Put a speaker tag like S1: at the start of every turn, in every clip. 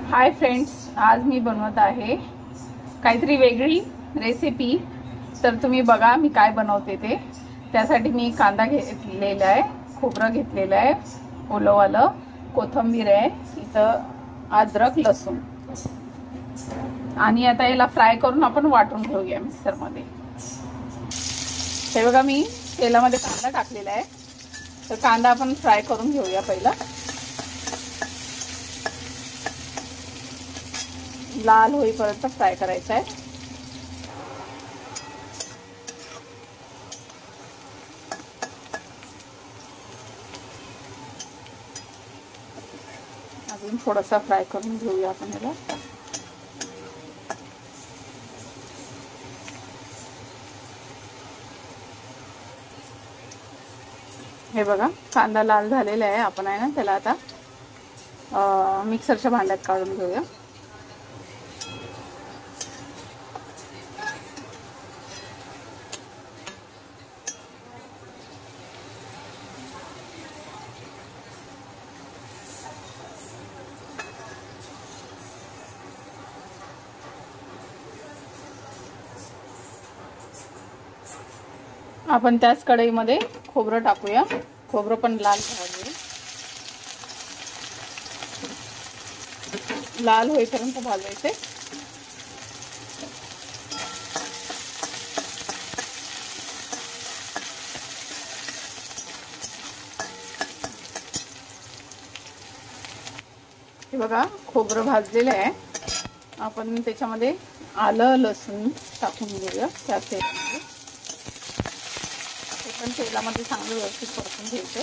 S1: Hi friends, आज मी बनवत आहे काहीतरी वेगळी रेसिपी। तर तुम्ही बघा मी काय बनवते ते। त्यासाठी मी कांदा घेतलेला आहे, खोबरं घेतलेलं आहे, ओलंवालं, कोथिंबीर आहे, इथं अद्रक, लसूण, आणि आता याला फ्राय करून आपण वाटून घेऊया मिक्सरमध्ये। हे बघा मी तेलामध्ये कांदा टाकलेला आहे, तर कांदा आपण फ्राय करून घेऊया पहिला। लाल होईपर्यंत फ्राय करायचा आहे। अजून थोडासा फ्राय करून घेऊया आपण याला। हे बघा कांदा लाल झालेला आहे, आपण आहे ना त्याला आता मिक्सरच्या भांड्यात काढून घेऊया। आपण त्याच कढईमध्ये खोबरं टाकूया, खोबरं पण लाल भाजूया, लाल होईपर्यंत भाजायचे। हे बघा खोबरं भाजलेलं आहे, आपण त्याच्यामध्ये आलं लसूण टाकून घेऊया त्या तेलामध्ये। पण तेलामध्ये चांगलं व्यवस्थित परतून घ्यायचं।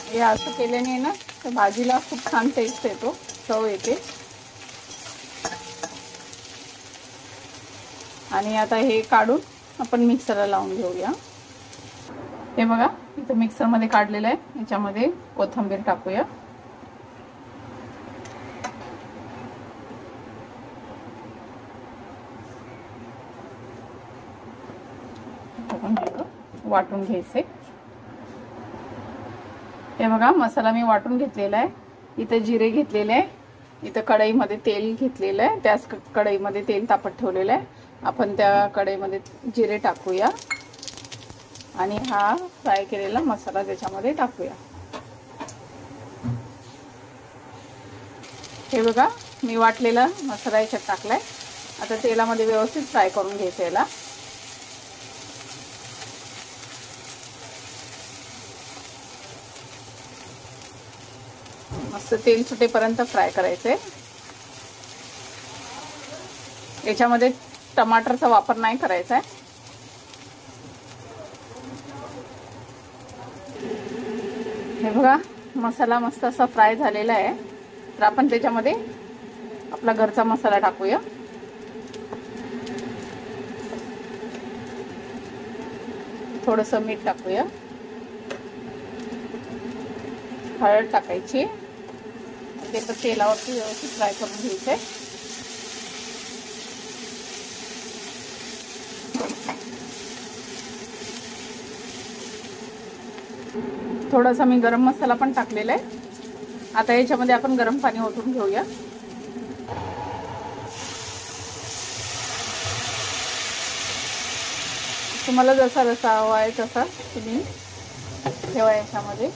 S1: हे असं केल्याने ना तर भाजीला खूप छान टेस्ट येतो, चव येते। आणि आता हे काढून आपण मिक्सरला लावून घेऊया। हे बघा इथं मिक्सरमध्ये काढलेलं आहे, याच्यामध्ये कोथिंबीर टाकूया। वाटून घ्यायचे। हे बघा मसाला मी वाटून घेतलेला आहे। इथे जिरे घेतलेले आहे, इथं कढईमध्ये तेल घेतलेलं आहे, त्याच कढईमध्ये तेल तापत ठेवलेलं आहे। आपण त्या कढईमध्ये जिरे टाकूया आणि हा फ्राय केलेला मसाला त्याच्यामध्ये टाकूया। हे बघा मी वाटलेला मसाला याच्यात टाकलाय। आता तेलामध्ये व्यवस्थित फ्राय करून घ्यायचं याला। मस्त तेल सुटेपर्यंत फ्राय करायचे। याच्यामध्ये टमाटरचा वापर नाही करायचा आहे। हे बघा मसाला मस्त असा फ्राय झालेला आहे, तर आपण त्याच्यामध्ये आपला घरचा मसाला टाकूया। थोडंसं मीठ टाकूया, हळद टाकायची, ते पण तेलावरती व्यवस्थित फ्राय करून घ्यायचे। थोडासा मी गरम मसाला पण टाकलेला आहे। आता याच्यामध्ये आपण गरम पाणी ओतून घेऊया। तुम्हाला जसा रस्सा हवा आहे तसा तुम्ही ठेवा याच्यामध्ये।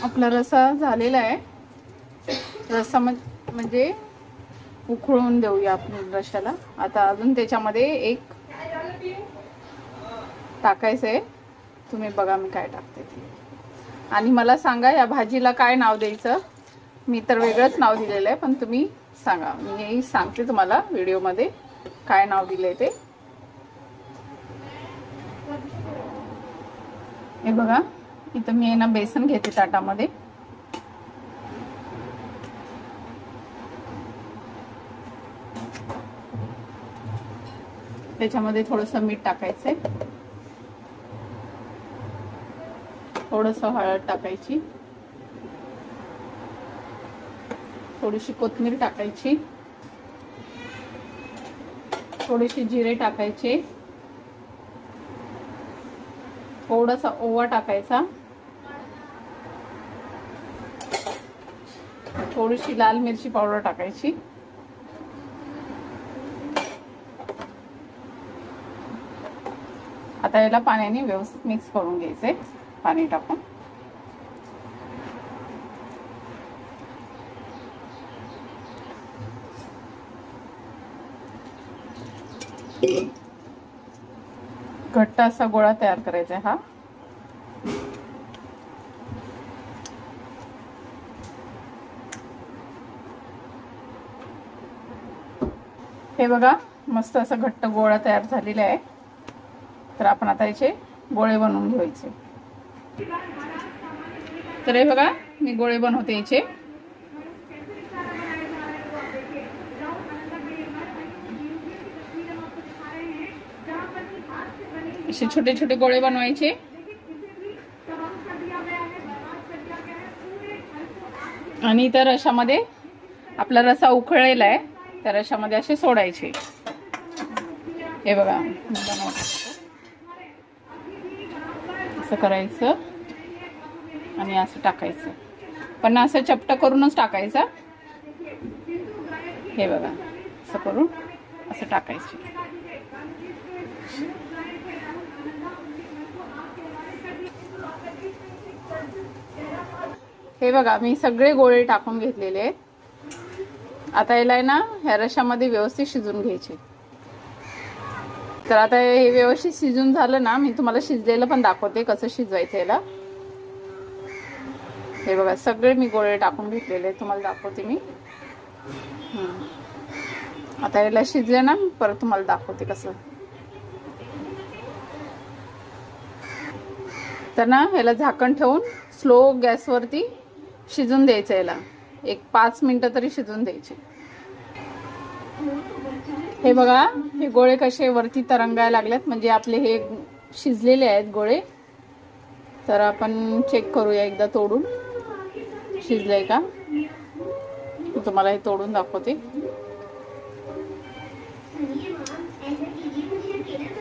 S1: आपला रस्सा झालेला आहे। रस्सा म्हणजे उकळून देऊया आपण रश्श्याला। आता अजून त्याच्यामध्ये एक टाकायचं आहे, तुम्ही बघा मी काय टाकते ते, आणि मला सांगा या भाजीला काय नाव द्यायचं। मी तर वेगळंच नाव दिलेलं आहे, पण तुम्ही सांगा, मी सांगते तुम्हाला व्हिडिओमध्ये काय नाव दिलंय ते। हे बघा इथं मी ना बेसन घेते ताटामध्ये। त्याच्यामध्ये थोडंसं मीठ टाकायचंय, थोडंसं हळद टाकायची, थोडीशी कोथिंबीर टाकायची, थोडेसे जिरे टाकायचे, थोडासा ओवा टाकायचा, थोडीशी लाल मिरची पावडर टाकायची, आता याला पाण्याने व्यवस्थित मिक्स करून घ्यायचंय पाणी टाकून. घट्ट असा गोळा तयार करायचा आहे हा. हे बघा मस्त असा घट्ट गोळा तयार झालेला आहे. तर आपण आता याचे गोळे बनवून घ्यायचे. तर हे बघा मी गोळे बनवते याचे. असे छोटे छोटे गोळे बनवायचे आणि त्या रशामध्ये आपला रसा उकळलेला आहे त्या रशामध्ये असे सोडायचे. हे बघा असं करायचं आणि असं टाकायचं, पण असं चपट करूनच टाकायचं. हे बघा असं करून असं टाकायचं. हे बघा मी सगळे गोळे टाकून घेतलेले आहेत. आता याला आहे ना ह्या रशामध्ये व्यवस्थित शिजून घ्यायचे. तर आता हे व्यवस्थित शिजून झालं ना, मी तुम्हाला शिजलेलं पण दाखवते कसं शिजवायचं याला. हे बघा सगळे मी गोळे टाकून घेतलेले आहेत, तुम्हाला दाखवते मी. आता याला शिजले ना परत तुम्हाला दाखवते कसं. तर ना याला झाकण ठेवून स्लो गॅसवरती शिजून द्यायचं. याला एक 5 मिनिटं तरी शिजून द्यायचे. हे बघा हे गोळे कसे वरती तरंगायला लागलेत, म्हणजे आपले हे शिजलेले आहेत गोळे. तर आपण चेक करूया एकदा तोडून शिजलंय का. मी तुम्हाला हे तोडून दाखवते.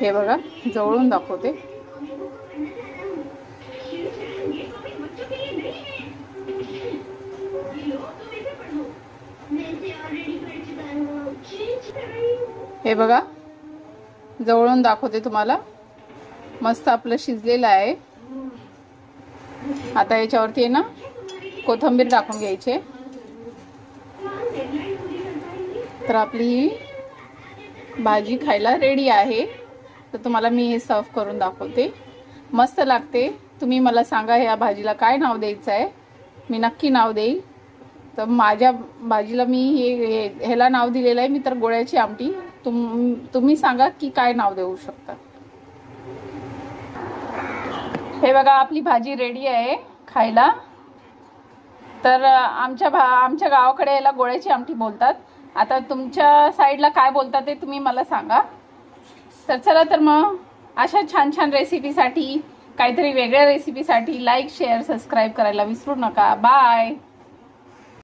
S1: हे बघा जवळून दाखवते. हे बघा जवळून दाखवते तुम्हाला. मस्त आपलं शिजलेलं आहे. आता याच्यावरती आहे ना कोथिंबीर टाकून घ्यायचे. तर आपली ही भाजी खायला रेडी आहे. तर तुम्हाला मी हे सर्व करून दाखवते. मस्त लागते. तुम्ही मला सांगा ह्या भाजीला काय नाव द्यायचं आहे, मी नक्की नाव देईल. तर माझ्या भाजीला मी ह्याला नाव दिलेलं आहे मी तर गोळ्याची आमटी. तुम्ही सांगा की काय नाव देऊ शकता. हे बघा आपली भाजी रेडी आहे खायला. तर आमच्या गावाकडे याला गोळ्याची आमटी बोलतात. आता तुमच्या साईडला काय बोलतात ते तुम्ही मला सांगा. तर चला तर मग अशा छान छान रेसिपीसाठी, काहीतरी वेगळ्या रेसिपीसाठी लाईक शेअर सबस्क्राईब करायला विसरू नका. बाय.